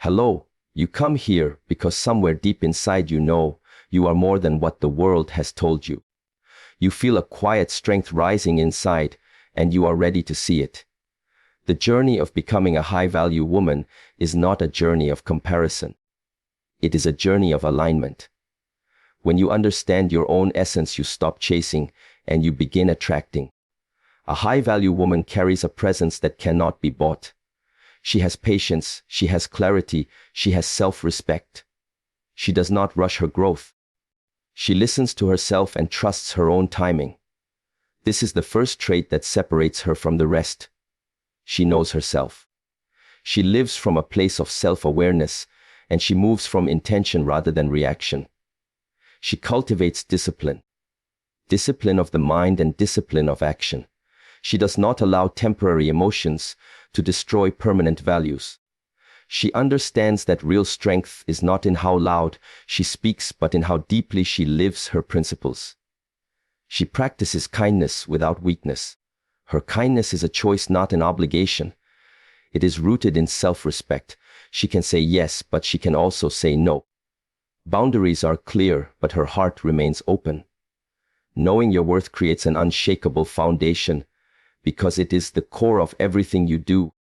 Hello, you come here because somewhere deep inside you know you are more than what the world has told you. You feel a quiet strength rising inside, and you are ready to see it. The journey of becoming a high-value woman is not a journey of comparison. It is a journey of alignment. When you understand your own essence, you stop chasing and you begin attracting. A high-value woman carries a presence that cannot be bought. She has patience, she has clarity, she has self-respect. She does not rush her growth. She listens to herself and trusts her own timing. This is the first trait that separates her from the rest. She knows herself. She lives from a place of self-awareness, and she moves from intention rather than reaction. She cultivates discipline. Discipline of the mind and discipline of action. She does not allow temporary emotions to destroy permanent values. She understands that real strength is not in how loud she speaks, but in how deeply she lives her principles. She practices kindness without weakness. Her kindness is a choice, not an obligation. It is rooted in self-respect. She can say yes, but she can also say no. Boundaries are clear, but her heart remains open. Knowing your worth creates an unshakable foundation because it is the core of everything you do,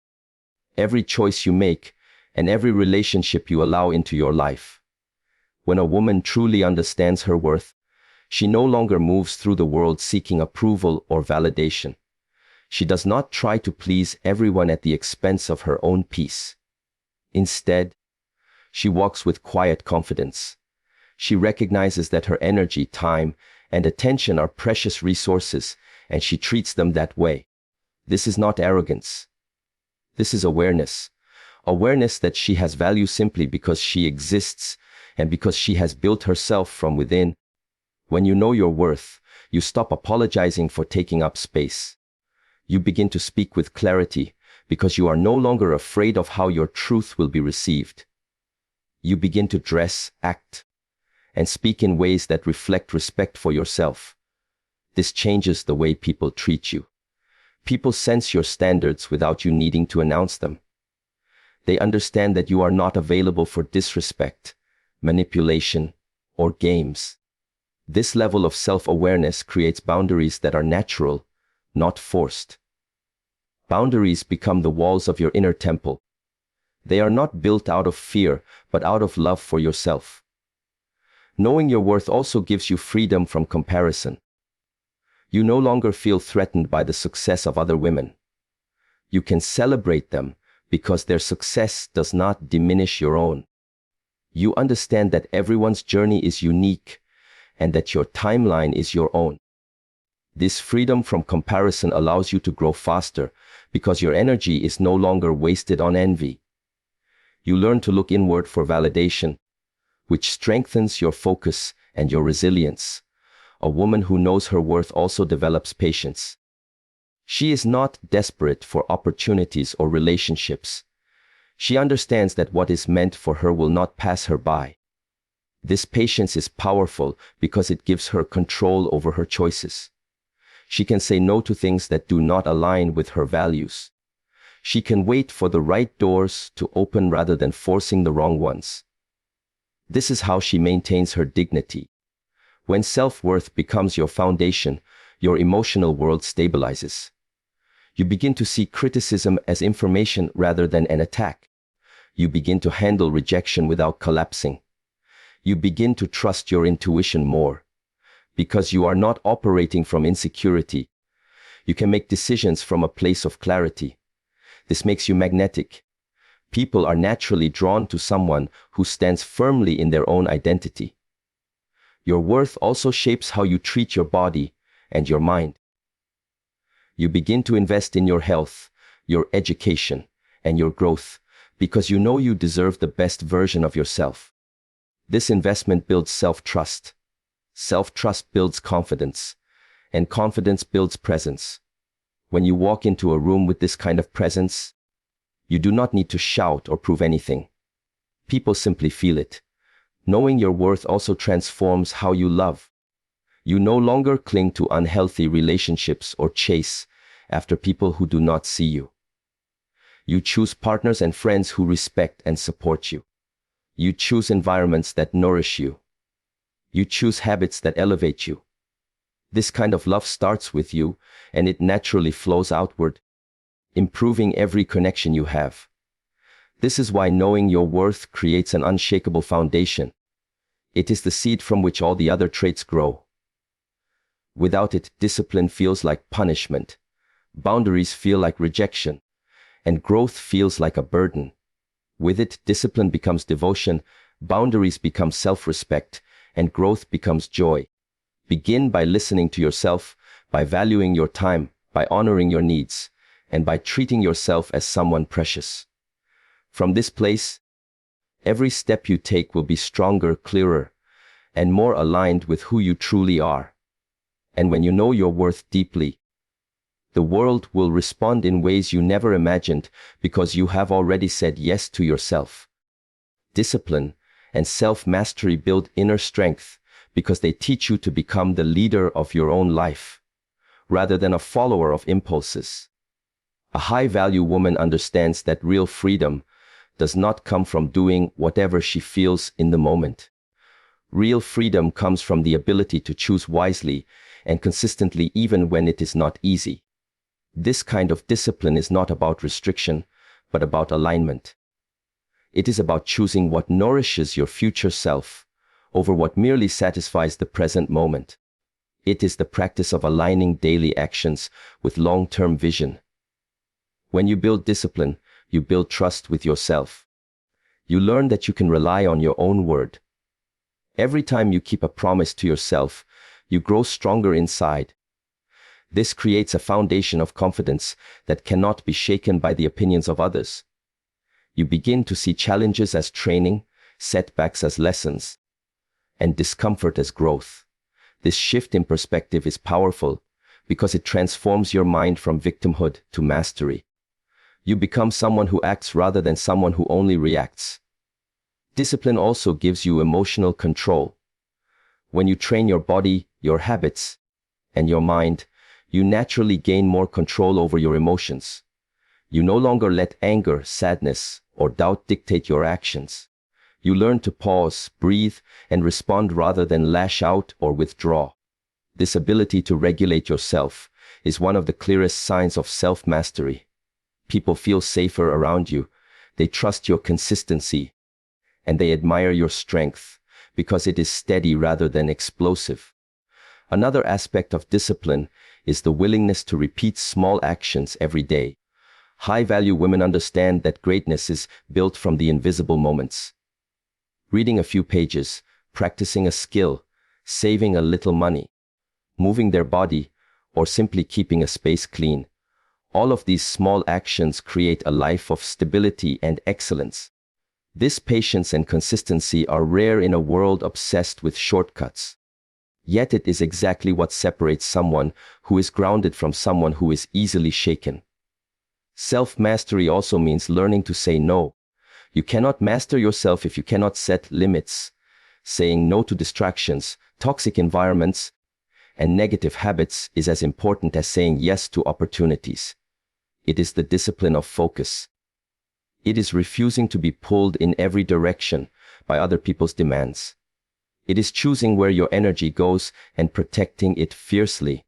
every choice you make, and every relationship you allow into your life. When a woman truly understands her worth, she no longer moves through the world seeking approval or validation. She does not try to please everyone at the expense of her own peace. Instead, she walks with quiet confidence. She recognizes that her energy, time, and attention are precious resources, and she treats them that way. This is not arrogance. This is awareness. Awareness that she has value simply because she exists and because she has built herself from within. When you know your worth, you stop apologizing for taking up space. You begin to speak with clarity because you are no longer afraid of how your truth will be received. You begin to dress, act, and speak in ways that reflect respect for yourself. This changes the way people treat you. People sense your standards without you needing to announce them. They understand that you are not available for disrespect, manipulation, or games. This level of self-awareness creates boundaries that are natural, not forced. Boundaries become the walls of your inner temple. They are not built out of fear, but out of love for yourself. Knowing your worth also gives you freedom from comparison. You no longer feel threatened by the success of other women. You can celebrate them because their success does not diminish your own. You understand that everyone's journey is unique and that your timeline is your own. This freedom from comparison allows you to grow faster because your energy is no longer wasted on envy. You learn to look inward for validation, which strengthens your focus and your resilience. A woman who knows her worth also develops patience. She is not desperate for opportunities or relationships. She understands that what is meant for her will not pass her by. This patience is powerful because it gives her control over her choices. She can say no to things that do not align with her values. She can wait for the right doors to open rather than forcing the wrong ones. This is how she maintains her dignity. When self-worth becomes your foundation, your emotional world stabilizes. You begin to see criticism as information rather than an attack. You begin to handle rejection without collapsing. You begin to trust your intuition more. Because you are not operating from insecurity, you can make decisions from a place of clarity. This makes you magnetic. People are naturally drawn to someone who stands firmly in their own identity. Your worth also shapes how you treat your body and your mind. You begin to invest in your health, your education, and your growth because you know you deserve the best version of yourself. This investment builds self-trust. Self-trust builds confidence, and confidence builds presence. When you walk into a room with this kind of presence, you do not need to shout or prove anything. People simply feel it. Knowing your worth also transforms how you love. You no longer cling to unhealthy relationships or chase after people who do not see you. You choose partners and friends who respect and support you. You choose environments that nourish you. You choose habits that elevate you. This kind of love starts with you, and it naturally flows outward, improving every connection you have. This is why knowing your worth creates an unshakable foundation. It is the seed from which all the other traits grow. Without it, discipline feels like punishment, boundaries feel like rejection, and growth feels like a burden. With it, discipline becomes devotion, boundaries become self-respect, and growth becomes joy. Begin by listening to yourself, by valuing your time, by honoring your needs, and by treating yourself as someone precious. From this place, every step you take will be stronger, clearer, and more aligned with who you truly are. And when you know your worth deeply, the world will respond in ways you never imagined because you have already said yes to yourself. Discipline and self-mastery build inner strength because they teach you to become the leader of your own life, rather than a follower of impulses. A high-value woman understands that real freedom does not come from doing whatever she feels in the moment. Real freedom comes from the ability to choose wisely and consistently even when it is not easy. This kind of discipline is not about restriction, but about alignment. It is about choosing what nourishes your future self over what merely satisfies the present moment. It is the practice of aligning daily actions with long-term vision. When you build discipline, you build trust with yourself. You learn that you can rely on your own word. Every time you keep a promise to yourself, you grow stronger inside. This creates a foundation of confidence that cannot be shaken by the opinions of others. You begin to see challenges as training, setbacks as lessons, and discomfort as growth. This shift in perspective is powerful because it transforms your mind from victimhood to mastery. You become someone who acts rather than someone who only reacts. Discipline also gives you emotional control. When you train your body, your habits, and your mind, you naturally gain more control over your emotions. You no longer let anger, sadness, or doubt dictate your actions. You learn to pause, breathe, and respond rather than lash out or withdraw. This ability to regulate yourself is one of the clearest signs of self-mastery. People feel safer around you, they trust your consistency, and they admire your strength because it is steady rather than explosive. Another aspect of discipline is the willingness to repeat small actions every day. High-value women understand that greatness is built from the invisible moments. Reading a few pages, practicing a skill, saving a little money, moving their body, or simply keeping a space clean. All of these small actions create a life of stability and excellence. This patience and consistency are rare in a world obsessed with shortcuts. Yet it is exactly what separates someone who is grounded from someone who is easily shaken. Self-mastery also means learning to say no. You cannot master yourself if you cannot set limits. Saying no to distractions, toxic environments, and negative habits is as important as saying yes to opportunities. It is the discipline of focus. It is refusing to be pulled in every direction by other people's demands. It is choosing where your energy goes and protecting it fiercely.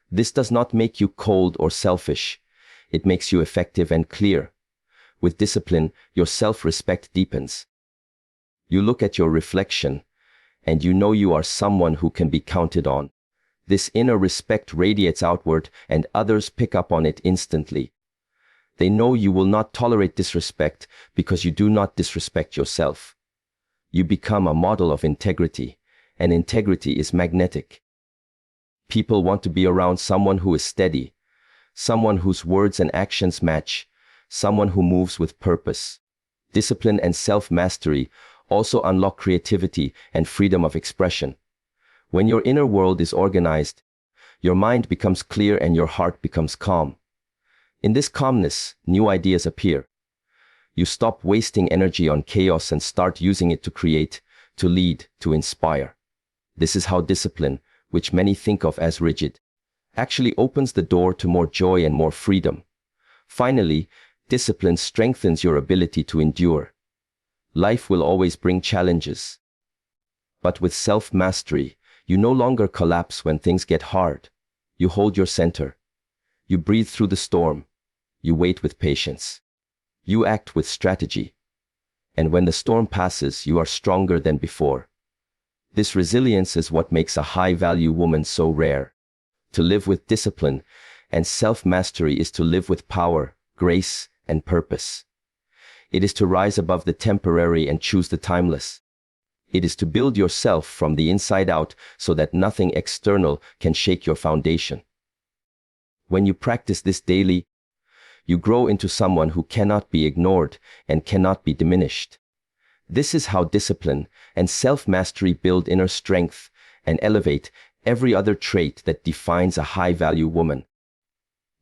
This does not make you cold or selfish. It makes you effective and clear. With discipline, your self-respect deepens. You look at your reflection, and you know you are someone who can be counted on. This inner respect radiates outward, and others pick up on it instantly. They know you will not tolerate disrespect because you do not disrespect yourself. You become a model of integrity, and integrity is magnetic. People want to be around someone who is steady, someone whose words and actions match, someone who moves with purpose. Discipline and self-mastery also unlock creativity and freedom of expression. When your inner world is organized, your mind becomes clear and your heart becomes calm. In this calmness, new ideas appear. You stop wasting energy on chaos and start using it to create, to lead, to inspire. This is how discipline, which many think of as rigid, actually opens the door to more joy and more freedom. Finally, Discipline strengthens your ability to endure. Life will always bring challenges. But with self-mastery, you no longer collapse when things get hard. You hold your center. You breathe through the storm. You wait with patience. You act with strategy. And when the storm passes, you are stronger than before. This resilience is what makes a high-value woman so rare. To live with discipline and self-mastery is to live with power, grace, and purpose. It is to rise above the temporary and choose the timeless. It is to build yourself from the inside out so that nothing external can shake your foundation. When you practice this daily, you grow into someone who cannot be ignored and cannot be diminished. This is how discipline and self-mastery build inner strength and elevate every other trait that defines a high-value woman.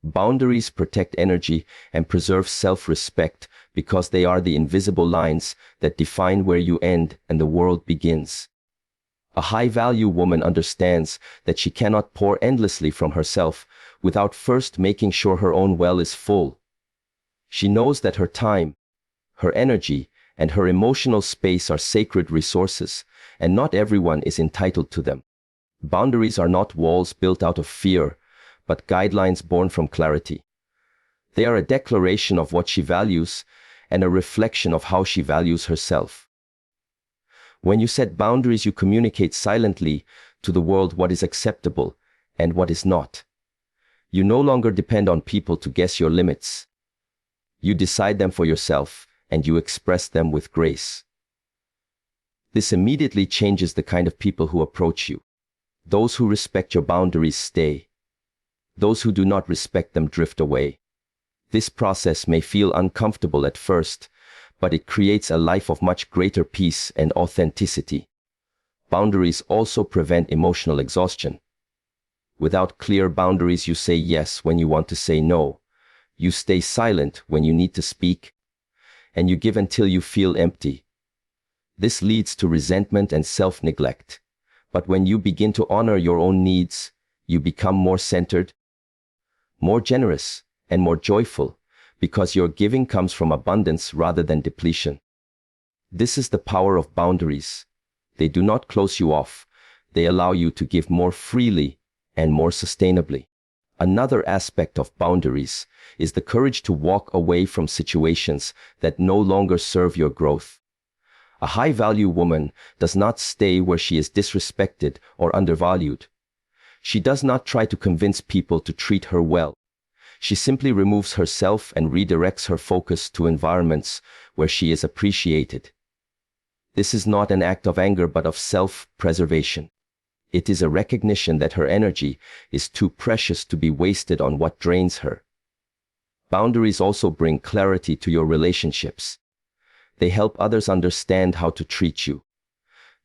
Boundaries protect energy and preserve self-respect because they are the invisible lines that define where you end and the world begins. A high-value woman understands that she cannot pour endlessly from herself without first making sure her own well is full. She knows that her time, her energy, and her emotional space are sacred resources, and not everyone is entitled to them. Boundaries are not walls built out of fear, but guidelines born from clarity. They are a declaration of what she values and a reflection of how she values herself. When you set boundaries, you communicate silently to the world what is acceptable and what is not. You no longer depend on people to guess your limits. You decide them for yourself, and you express them with grace. This immediately changes the kind of people who approach you. Those who respect your boundaries stay. Those who do not respect them drift away. This process may feel uncomfortable at first, but it creates a life of much greater peace and authenticity. Boundaries also prevent emotional exhaustion. Without clear boundaries, you say yes when you want to say no. You stay silent when you need to speak, and you give until you feel empty. This leads to resentment and self-neglect. But when you begin to honor your own needs, you become more centered, more generous, and more joyful, because your giving comes from abundance rather than depletion. This is the power of boundaries. They do not close you off. They allow you to give more freely and more sustainably. Another aspect of boundaries is the courage to walk away from situations that no longer serve your growth. A high-value woman does not stay where she is disrespected or undervalued. She does not try to convince people to treat her well. She simply removes herself and redirects her focus to environments where she is appreciated. This is not an act of anger but of self-preservation. It is a recognition that her energy is too precious to be wasted on what drains her. Boundaries also bring clarity to your relationships. They help others understand how to treat you.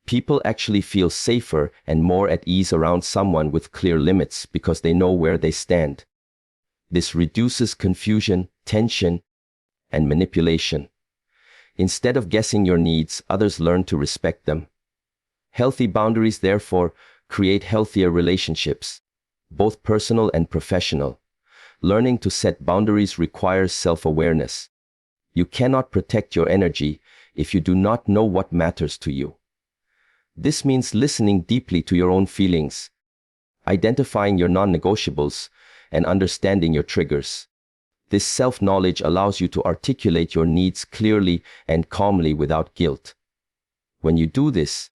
People actually feel safer and more at ease around someone with clear limits because they know where they stand. This reduces confusion, tension, and manipulation. Instead of guessing your needs, others learn to respect them. Healthy boundaries, therefore, create healthier relationships, both personal and professional. Learning to set boundaries requires self-awareness. You cannot protect your energy if you do not know what matters to you. This means listening deeply to your own feelings, identifying your non-negotiables, and understanding your triggers. This self-knowledge allows you to articulate your needs clearly and calmly without guilt. When you do this,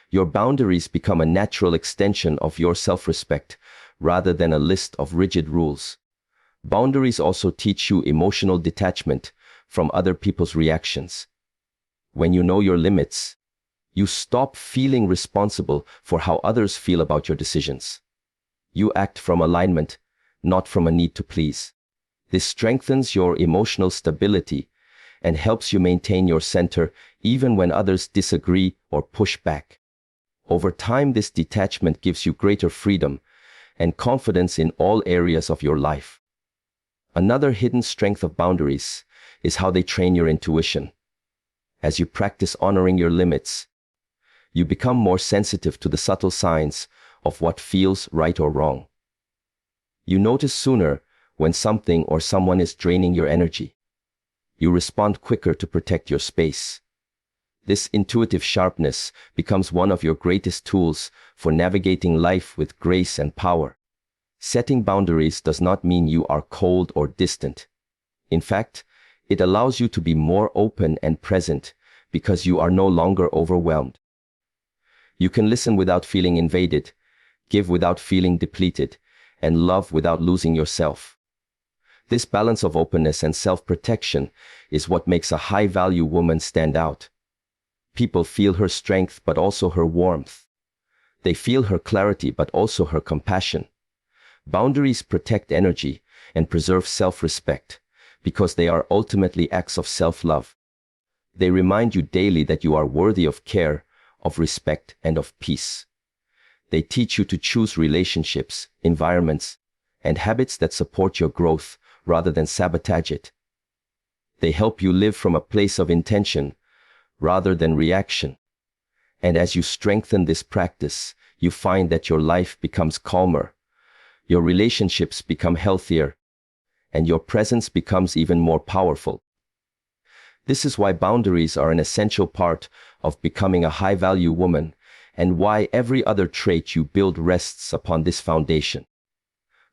your boundaries become a natural extension of your self-respect rather than a list of rigid rules. Boundaries also teach you emotional detachment from other people's reactions. When you know your limits, you stop feeling responsible for how others feel about your decisions. You act from alignment, not from a need to please. This strengthens your emotional stability and helps you maintain your center even when others disagree or push back. Over time, this detachment gives you greater freedom and confidence in all areas of your life. Another hidden strength of boundaries is how they train your intuition. As you practice honoring your limits, you become more sensitive to the subtle signs of what feels right or wrong. You notice sooner when something or someone is draining your energy. You respond quicker to protect your space. This intuitive sharpness becomes one of your greatest tools for navigating life with grace and power. Setting boundaries does not mean you are cold or distant. In fact, it allows you to be more open and present because you are no longer overwhelmed. You can listen without feeling invaded, give without feeling depleted, and love without losing yourself. This balance of openness and self-protection is what makes a high-value woman stand out. People feel her strength but also her warmth. They feel her clarity but also her compassion. Boundaries protect energy and preserve self-respect because they are ultimately acts of self-love. They remind you daily that you are worthy of care, of respect, and of peace. They teach you to choose relationships, environments, and habits that support your growth rather than sabotage it. They help you live from a place of intention rather than reaction. And as you strengthen this practice, you find that your life becomes calmer, your relationships become healthier, and your presence becomes even more powerful. This is why boundaries are an essential part of becoming a high-value woman, and why every other trait you build rests upon this foundation.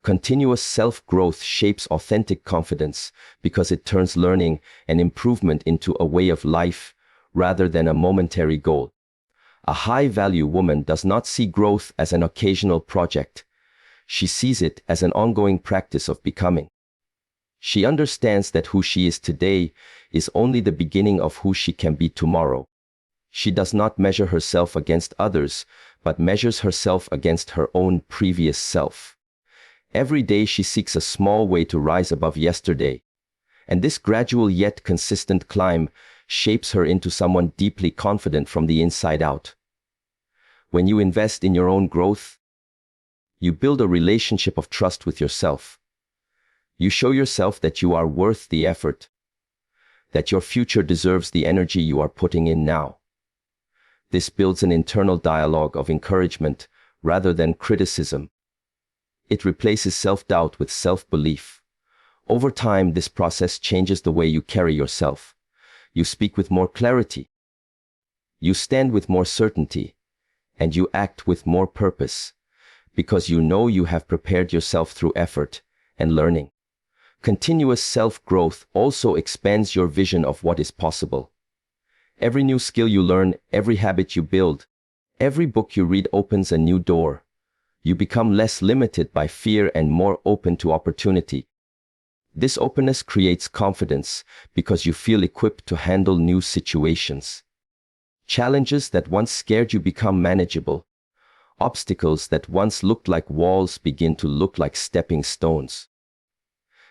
Continuous self-growth shapes authentic confidence because it turns learning and improvement into a way of life rather than a momentary goal. A high-value woman does not see growth as an occasional project. She sees it as an ongoing practice of becoming. She understands that who she is today is only the beginning of who she can be tomorrow. She does not measure herself against others, but measures herself against her own previous self. Every day she seeks a small way to rise above yesterday, and this gradual yet consistent climb shapes her into someone deeply confident from the inside out. When you invest in your own growth, you build a relationship of trust with yourself. You show yourself that you are worth the effort, that your future deserves the energy you are putting in now. This builds an internal dialogue of encouragement rather than criticism. It replaces self-doubt with self-belief. Over time, this process changes the way you carry yourself. You speak with more clarity. You stand with more certainty, and you act with more purpose, because you know you have prepared yourself through effort and learning. Continuous self-growth also expands your vision of what is possible. Every new skill you learn, every habit you build, every book you read opens a new door. You become less limited by fear and more open to opportunity. This openness creates confidence because you feel equipped to handle new situations. Challenges that once scared you become manageable. Obstacles that once looked like walls begin to look like stepping stones.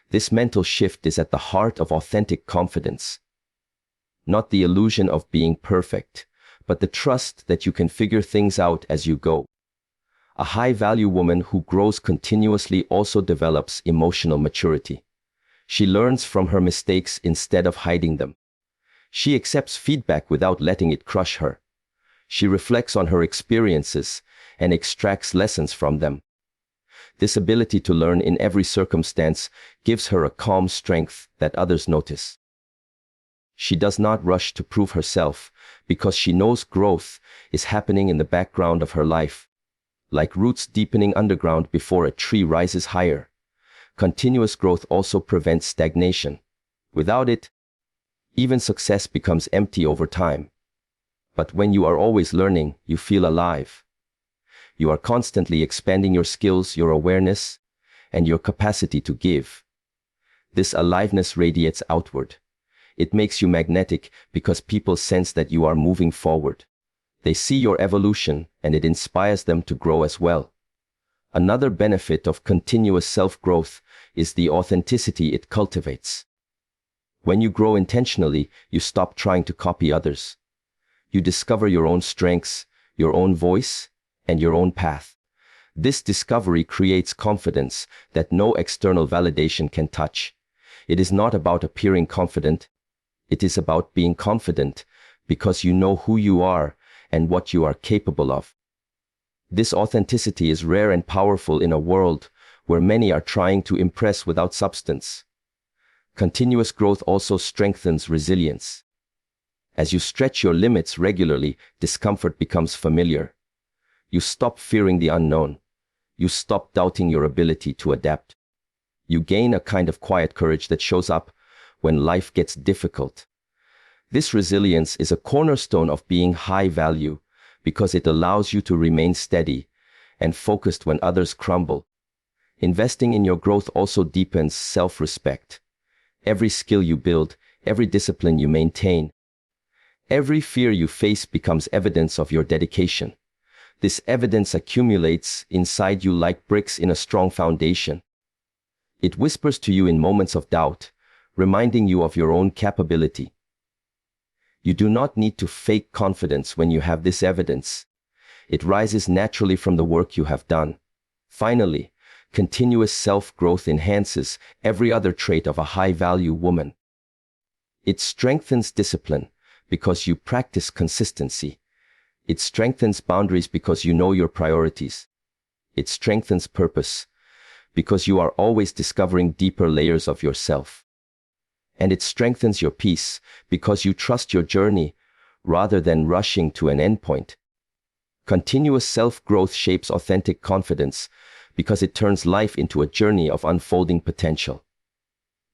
This mental shift is at the heart of authentic confidence. Not the illusion of being perfect, but the trust that you can figure things out as you go. A high-value woman who grows continuously also develops emotional maturity. She learns from her mistakes instead of hiding them. She accepts feedback without letting it crush her. She reflects on her experiences and extracts lessons from them. This ability to learn in every circumstance gives her a calm strength that others notice. She does not rush to prove herself because she knows growth is happening in the background of her life. Like roots deepening underground before a tree rises higher. Continuous growth also prevents stagnation. Without it, even success becomes empty over time. But when you are always learning, you feel alive. You are constantly expanding your skills, your awareness, and your capacity to give. This aliveness radiates outward. It makes you magnetic because people sense that you are moving forward. They see your evolution, and it inspires them to grow as well. Another benefit of continuous self-growth is the authenticity it cultivates. When you grow intentionally, you stop trying to copy others. You discover your own strengths, your own voice, and your own path. This discovery creates confidence that no external validation can touch. It is not about appearing confident. It is about being confident because you know who you are and what you are capable of. This authenticity is rare and powerful in a world where many are trying to impress without substance. Continuous growth also strengthens resilience. As you stretch your limits regularly, discomfort becomes familiar. You stop fearing the unknown. You stop doubting your ability to adapt. You gain a kind of quiet courage that shows up when life gets difficult. This resilience is a cornerstone of being high value because it allows you to remain steady and focused when others crumble. Investing in your growth also deepens self-respect. Every skill you build, every discipline you maintain, every fear you face becomes evidence of your dedication. This evidence accumulates inside you like bricks in a strong foundation. It whispers to you in moments of doubt, reminding you of your own capability. You do not need to fake confidence when you have this evidence. It rises naturally from the work you have done. Finally, continuous self-growth enhances every other trait of a high-value woman. It strengthens discipline because you practice consistency. It strengthens boundaries because you know your priorities. It strengthens purpose because you are always discovering deeper layers of yourself. And it strengthens your peace because you trust your journey rather than rushing to an endpoint. Continuous self-growth shapes authentic confidence because it turns life into a journey of unfolding potential.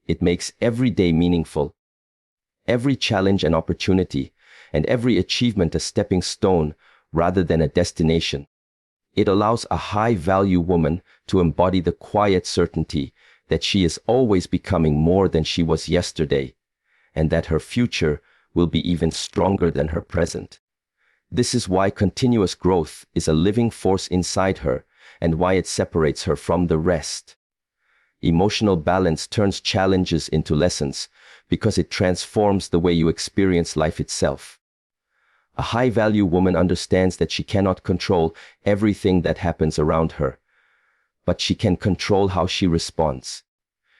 It makes every day meaningful, every challenge an opportunity, and every achievement a stepping stone rather than a destination. It allows a high-value woman to embody the quiet certainty that she is always becoming more than she was yesterday, and that her future will be even stronger than her present. This is why continuous growth is a living force inside her, and why it separates her from the rest. Emotional balance turns challenges into lessons because it transforms the way you experience life itself. A high-value woman understands that she cannot control everything that happens around her, but she can control how she responds.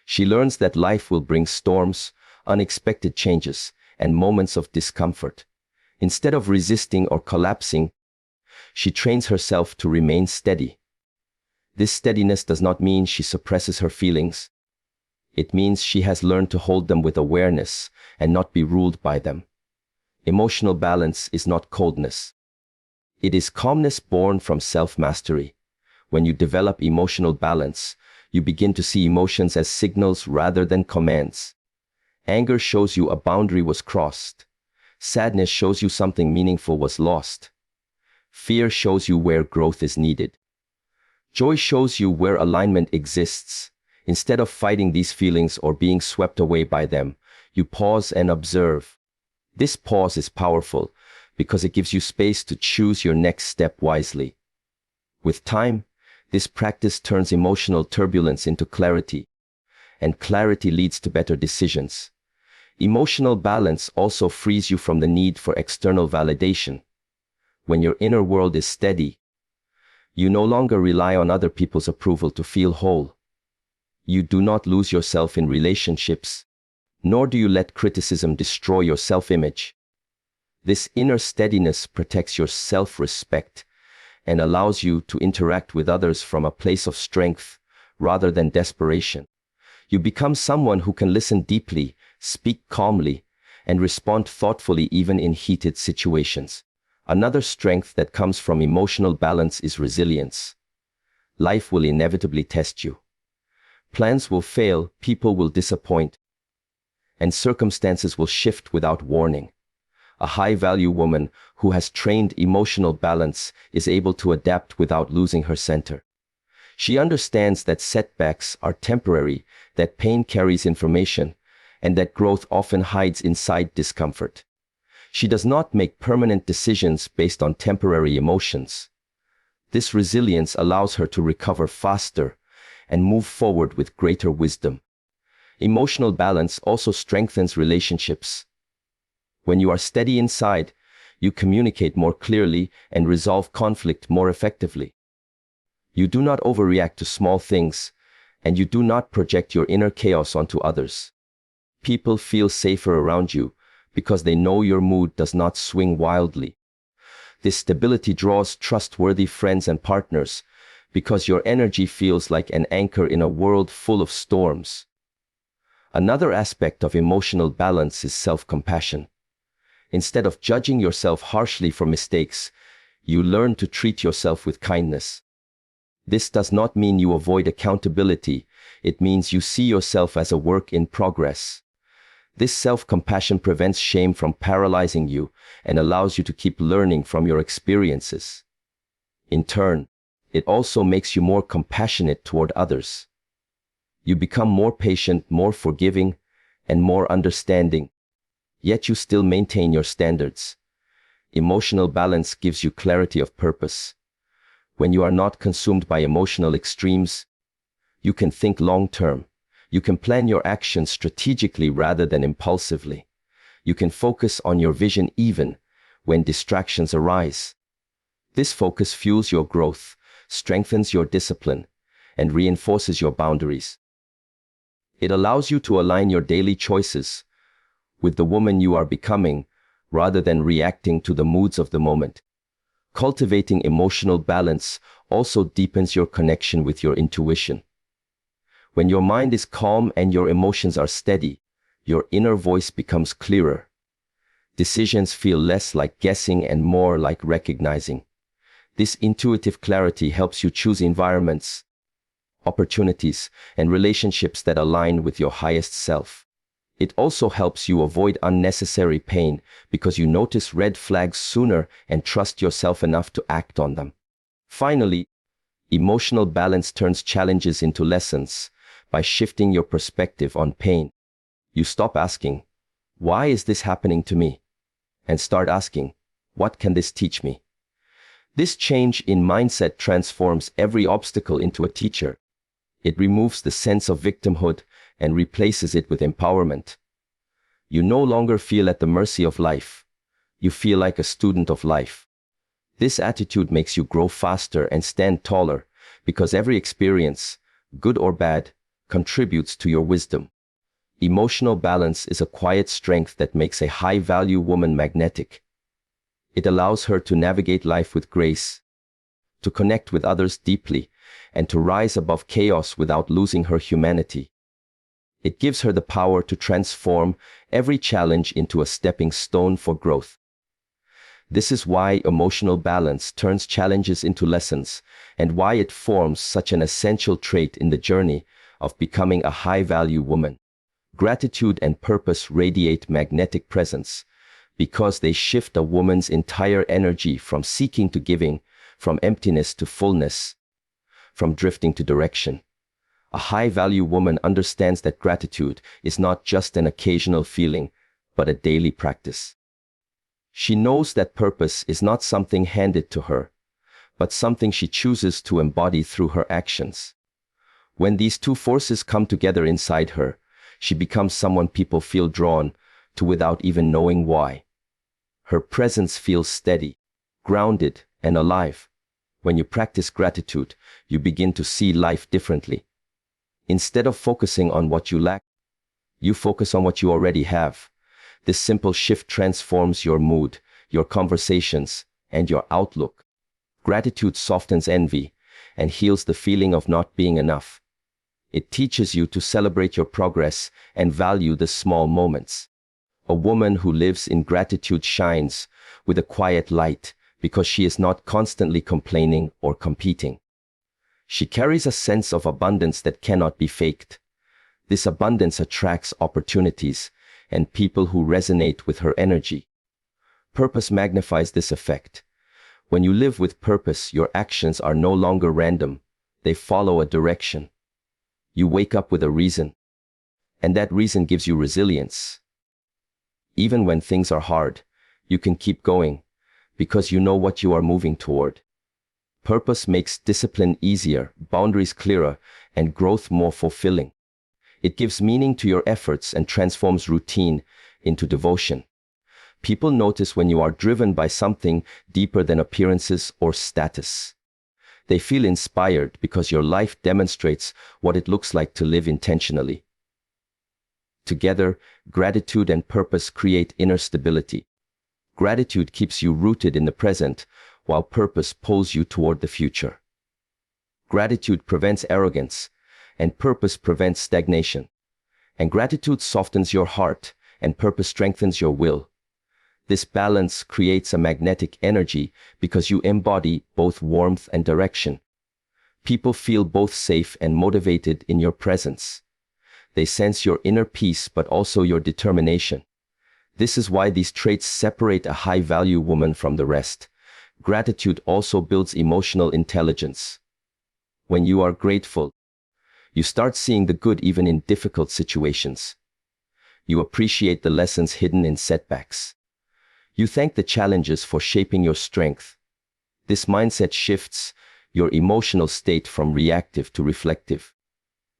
She learns that life will bring storms, unexpected changes, and moments of discomfort. Instead of resisting or collapsing, she trains herself to remain steady. This steadiness does not mean she suppresses her feelings. It means she has learned to hold them with awareness and not be ruled by them. Emotional balance is not coldness. It is calmness born from self-mastery. When you develop emotional balance, you begin to see emotions as signals rather than commands. Anger shows you a boundary was crossed. Sadness shows you something meaningful was lost. Fear shows you where growth is needed. Joy shows you where alignment exists. Instead of fighting these feelings or being swept away by them, you pause and observe. This pause is powerful because it gives you space to choose your next step wisely. With time, this practice turns emotional turbulence into clarity, and clarity leads to better decisions. Emotional balance also frees you from the need for external validation. When your inner world is steady, you no longer rely on other people's approval to feel whole. You do not lose yourself in relationships, nor do you let criticism destroy your self-image. This inner steadiness protects your self-respect and allows you to interact with others from a place of strength rather than desperation. You become someone who can listen deeply, speak calmly, and respond thoughtfully even in heated situations. Another strength that comes from emotional balance is resilience. Life will inevitably test you. Plans will fail, people will disappoint, and circumstances will shift without warning. A high-value woman who has trained emotional balance is able to adapt without losing her center. She understands that setbacks are temporary, that pain carries information, and that growth often hides inside discomfort. She does not make permanent decisions based on temporary emotions. This resilience allows her to recover faster and move forward with greater wisdom. Emotional balance also strengthens relationships. When you are steady inside, you communicate more clearly and resolve conflict more effectively. You do not overreact to small things, and you do not project your inner chaos onto others. People feel safer around you because they know your mood does not swing wildly. This stability draws trustworthy friends and partners because your energy feels like an anchor in a world full of storms. Another aspect of emotional balance is self-compassion. Instead of judging yourself harshly for mistakes, you learn to treat yourself with kindness. This does not mean you avoid accountability. It means you see yourself as a work in progress. This self-compassion prevents shame from paralyzing you and allows you to keep learning from your experiences. In turn, it also makes you more compassionate toward others. You become more patient, more forgiving, and more understanding. Yet you still maintain your standards. Emotional balance gives you clarity of purpose. When you are not consumed by emotional extremes, you can think long-term. You can plan your actions strategically rather than impulsively. You can focus on your vision even when distractions arise. This focus fuels your growth, strengthens your discipline, and reinforces your boundaries. It allows you to align your daily choices with the woman you are becoming rather than reacting to the moods of the moment. Cultivating emotional balance also deepens your connection with your intuition. When your mind is calm and your emotions are steady, your inner voice becomes clearer. Decisions feel less like guessing and more like recognizing. This intuitive clarity helps you choose environments, opportunities, and relationships that align with your highest self. It also helps you avoid unnecessary pain because you notice red flags sooner and trust yourself enough to act on them. Finally, emotional balance turns challenges into lessons by shifting your perspective on pain. You stop asking, "Why is this happening to me?" and start asking, "What can this teach me?" This change in mindset transforms every obstacle into a teacher. It removes the sense of victimhood and replaces it with empowerment. You no longer feel at the mercy of life. You feel like a student of life. This attitude makes you grow faster and stand taller because every experience, good or bad, contributes to your wisdom. Emotional balance is a quiet strength that makes a high-value woman magnetic. It allows her to navigate life with grace, to connect with others deeply, and to rise above chaos without losing her humanity. It gives her the power to transform every challenge into a stepping stone for growth. This is why emotional balance turns challenges into lessons, and why it forms such an essential trait in the journey of becoming a high-value woman. Gratitude and purpose radiate magnetic presence because they shift a woman's entire energy from seeking to giving, from emptiness to fullness, from drifting to direction. A high-value woman understands that gratitude is not just an occasional feeling, but a daily practice. She knows that purpose is not something handed to her, but something she chooses to embody through her actions. When these two forces come together inside her, she becomes someone people feel drawn to without even knowing why. Her presence feels steady, grounded, and alive. When you practice gratitude, you begin to see life differently. Instead of focusing on what you lack, you focus on what you already have. This simple shift transforms your mood, your conversations, and your outlook. Gratitude softens envy and heals the feeling of not being enough. It teaches you to celebrate your progress and value the small moments. A woman who lives in gratitude shines with a quiet light because she is not constantly complaining or competing. She carries a sense of abundance that cannot be faked. This abundance attracts opportunities and people who resonate with her energy. Purpose magnifies this effect. When you live with purpose, your actions are no longer random. They follow a direction. You wake up with a reason, and that reason gives you resilience. Even when things are hard, you can keep going because you know what you are moving toward. Purpose makes discipline easier, boundaries clearer, and growth more fulfilling. It gives meaning to your efforts and transforms routine into devotion. People notice when you are driven by something deeper than appearances or status. They feel inspired because your life demonstrates what it looks like to live intentionally. Together, gratitude and purpose create inner stability. Gratitude keeps you rooted in the present, while purpose pulls you toward the future. Gratitude prevents arrogance, and purpose prevents stagnation. And gratitude softens your heart, and purpose strengthens your will. This balance creates a magnetic energy because you embody both warmth and direction. People feel both safe and motivated in your presence. They sense your inner peace but also your determination. This is why these traits separate a high-value woman from the rest. Gratitude also builds emotional intelligence. When you are grateful, you start seeing the good even in difficult situations. You appreciate the lessons hidden in setbacks. You thank the challenges for shaping your strength. This mindset shifts your emotional state from reactive to reflective.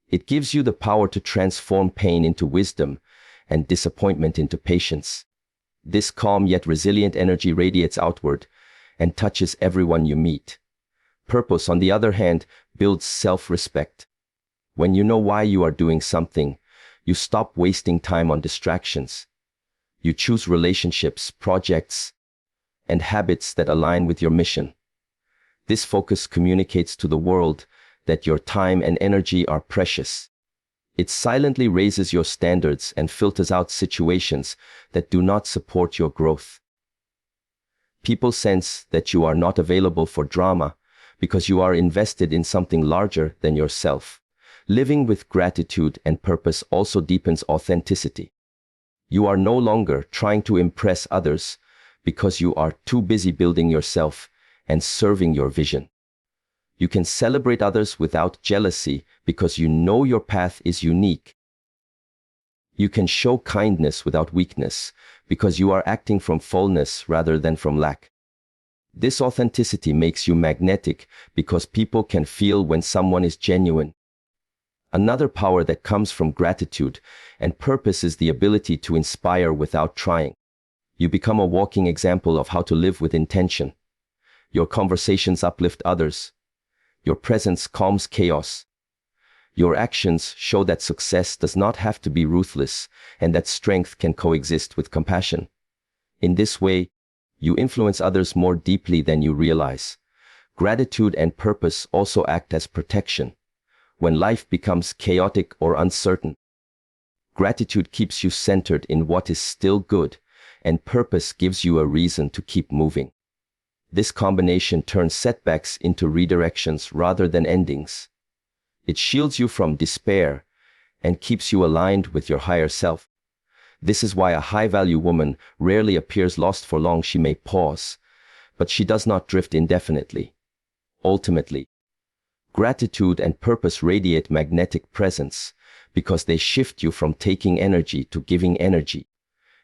It gives you the power to transform pain into wisdom and disappointment into patience. This calm yet resilient energy radiates outward and touches everyone you meet. Purpose, on the other hand, builds self-respect. When you know why you are doing something, you stop wasting time on distractions. You choose relationships, projects, and habits that align with your mission. This focus communicates to the world that your time and energy are precious. It silently raises your standards and filters out situations that do not support your growth. People sense that you are not available for drama because you are invested in something larger than yourself. Living with gratitude and purpose also deepens authenticity. You are no longer trying to impress others because you are too busy building yourself and serving your vision. You can celebrate others without jealousy because you know your path is unique. You can show kindness without weakness because you are acting from fullness rather than from lack. This authenticity makes you magnetic because people can feel when someone is genuine. Another power that comes from gratitude and purpose is the ability to inspire without trying. You become a walking example of how to live with intention. Your conversations uplift others. Your presence calms chaos. Your actions show that success does not have to be ruthless and that strength can coexist with compassion. In this way, you influence others more deeply than you realize. Gratitude and purpose also act as protection. When life becomes chaotic or uncertain, gratitude keeps you centered in what is still good, and purpose gives you a reason to keep moving. This combination turns setbacks into redirections rather than endings. It shields you from despair and keeps you aligned with your higher self. This is why a high-value woman rarely appears lost for long. She may pause, but she does not drift indefinitely. Ultimately, gratitude and purpose radiate magnetic presence because they shift you from taking energy to giving energy.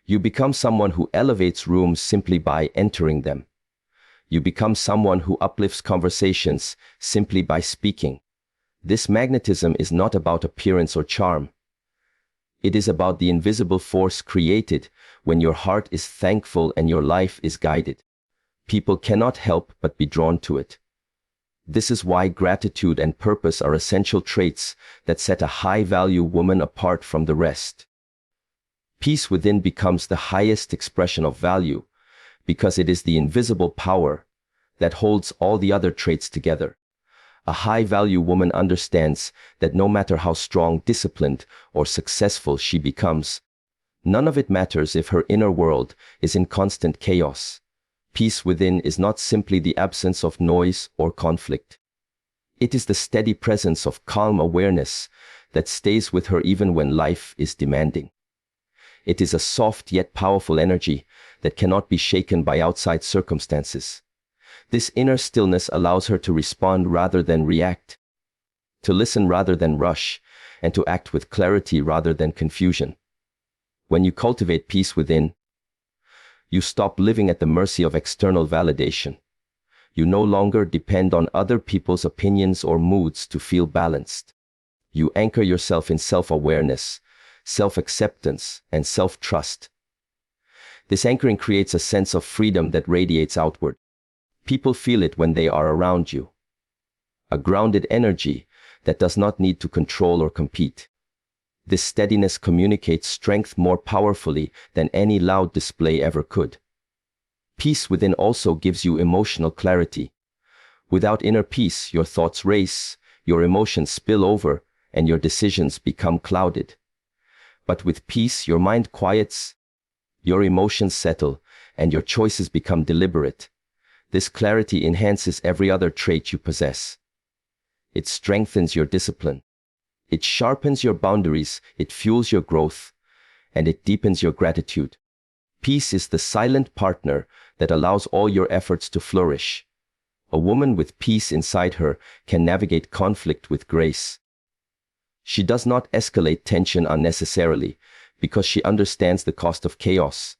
You become someone who elevates rooms simply by entering them. You become someone who uplifts conversations simply by speaking. This magnetism is not about appearance or charm. It is about the invisible force created when your heart is thankful and your life is guided. People cannot help but be drawn to it. This is why gratitude and purpose are essential traits that set a high-value woman apart from the rest. Peace within becomes the highest expression of value because it is the invisible power that holds all the other traits together. A high-value woman understands that no matter how strong, disciplined, or successful she becomes, none of it matters if her inner world is in constant chaos. Peace within is not simply the absence of noise or conflict. It is the steady presence of calm awareness that stays with her even when life is demanding. It is a soft yet powerful energy that cannot be shaken by outside circumstances. This inner stillness allows her to respond rather than react, to listen rather than rush, and to act with clarity rather than confusion. When you cultivate peace within, you stop living at the mercy of external validation. You no longer depend on other people's opinions or moods to feel balanced. You anchor yourself in self-awareness, self-acceptance, and self-trust. This anchoring creates a sense of freedom that radiates outward. People feel it when they are around you. A grounded energy that does not need to control or compete. This steadiness communicates strength more powerfully than any loud display ever could. Peace within also gives you emotional clarity. Without inner peace, your thoughts race, your emotions spill over, and your decisions become clouded. But with peace, your mind quiets, your emotions settle, and your choices become deliberate. This clarity enhances every other trait you possess. It strengthens your discipline. It sharpens your boundaries, it fuels your growth, and it deepens your gratitude. Peace is the silent partner that allows all your efforts to flourish. A woman with peace inside her can navigate conflict with grace. She does not escalate tension unnecessarily because she understands the cost of chaos.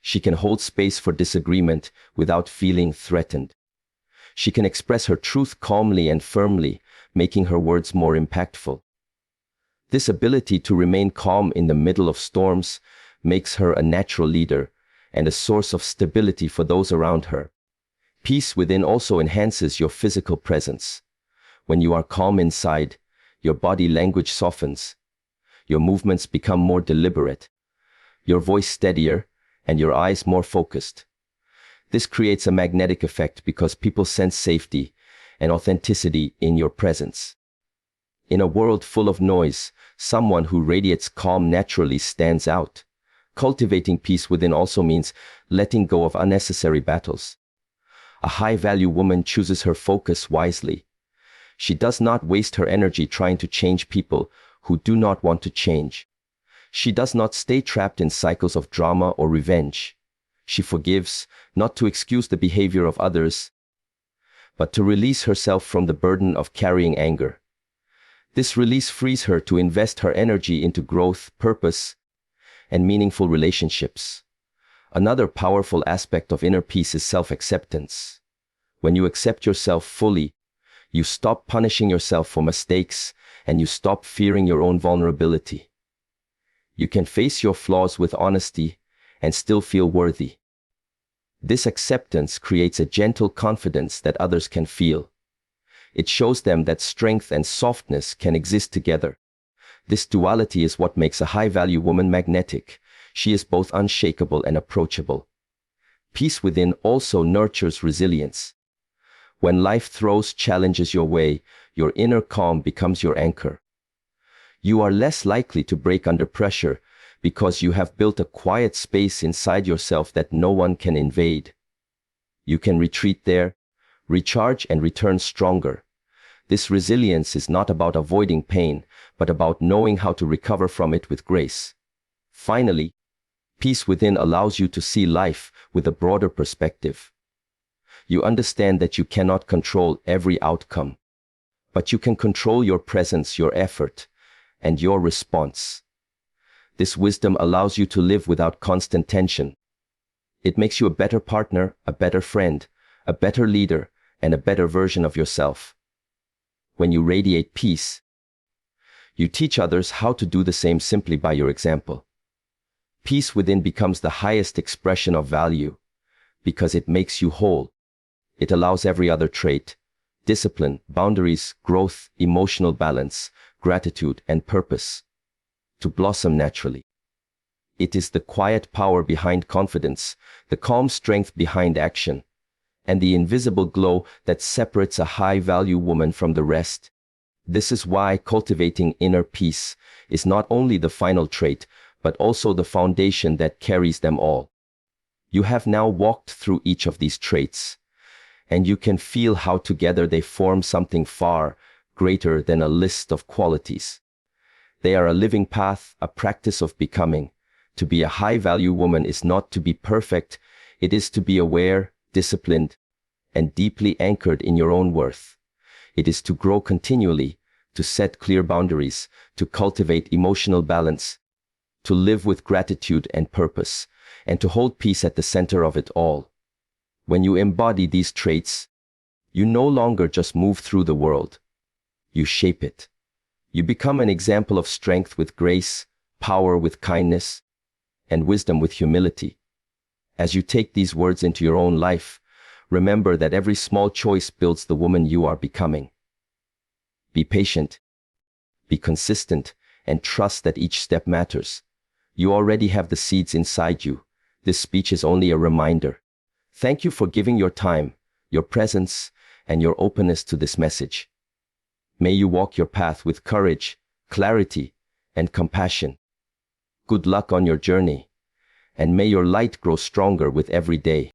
She can hold space for disagreement without feeling threatened. She can express her truth calmly and firmly, making her words more impactful. This ability to remain calm in the middle of storms makes her a natural leader and a source of stability for those around her. Peace within also enhances your physical presence. When you are calm inside, your body language softens. Your movements become more deliberate, your voice steadier, and your eyes more focused. This creates a magnetic effect because people sense safety and authenticity in your presence. In a world full of noise, someone who radiates calm naturally stands out. Cultivating peace within also means letting go of unnecessary battles. A high-value woman chooses her focus wisely. She does not waste her energy trying to change people who do not want to change. She does not stay trapped in cycles of drama or revenge. She forgives, not to excuse the behavior of others, but to release herself from the burden of carrying anger. This release frees her to invest her energy into growth, purpose, and meaningful relationships. Another powerful aspect of inner peace is self-acceptance. When you accept yourself fully, you stop punishing yourself for mistakes and you stop fearing your own vulnerability. You can face your flaws with honesty and still feel worthy. This acceptance creates a gentle confidence that others can feel. It shows them that strength and softness can exist together. This duality is what makes a high-value woman magnetic. She is both unshakable and approachable. Peace within also nurtures resilience. When life throws challenges your way, your inner calm becomes your anchor. You are less likely to break under pressure because you have built a quiet space inside yourself that no one can invade. You can retreat there, recharge, and return stronger. This resilience is not about avoiding pain, but about knowing how to recover from it with grace. Finally, peace within allows you to see life with a broader perspective. You understand that you cannot control every outcome, but you can control your presence, your effort, and your response. This wisdom allows you to live without constant tension. It makes you a better partner, a better friend, a better leader, and a better version of yourself. When you radiate peace, you teach others how to do the same simply by your example. Peace within becomes the highest expression of value because it makes you whole. It allows every other trait, discipline, boundaries, growth, emotional balance, gratitude, and purpose to blossom naturally. It is the quiet power behind confidence, the calm strength behind action, and the invisible glow that separates a high-value woman from the rest. This is why cultivating inner peace is not only the final trait, but also the foundation that carries them all. You have now walked through each of these traits, and you can feel how together they form something far greater than a list of qualities. They are a living path, a practice of becoming. To be a high-value woman is not to be perfect, it is to be aware, disciplined, and deeply anchored in your own worth. It is to grow continually, to set clear boundaries, to cultivate emotional balance, to live with gratitude and purpose, and to hold peace at the center of it all. When you embody these traits, you no longer just move through the world. You shape it. You become an example of strength with grace, power with kindness, and wisdom with humility. As you take these words into your own life, remember that every small choice builds the woman you are becoming. Be patient, be consistent, and trust that each step matters. You already have the seeds inside you. This speech is only a reminder. Thank you for giving your time, your presence, and your openness to this message. May you walk your path with courage, clarity, and compassion. Good luck on your journey. And may your light grow stronger with every day.